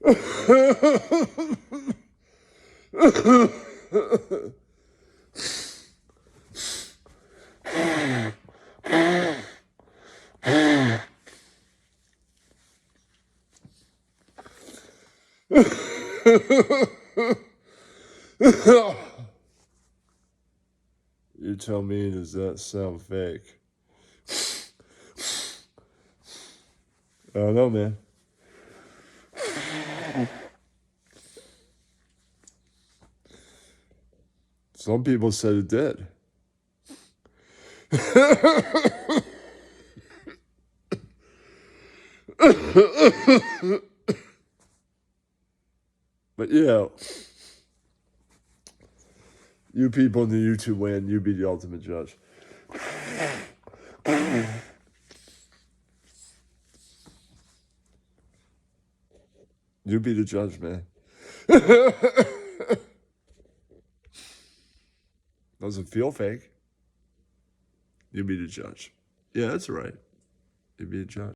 You tell me, does that sound fake? I don't know, man. Some people said it did. But yeah, you people in the YouTube land, you be the ultimate judge. You be the judge, man. Doesn't feel fake. You be the judge. Yeah, that's right. You be the judge.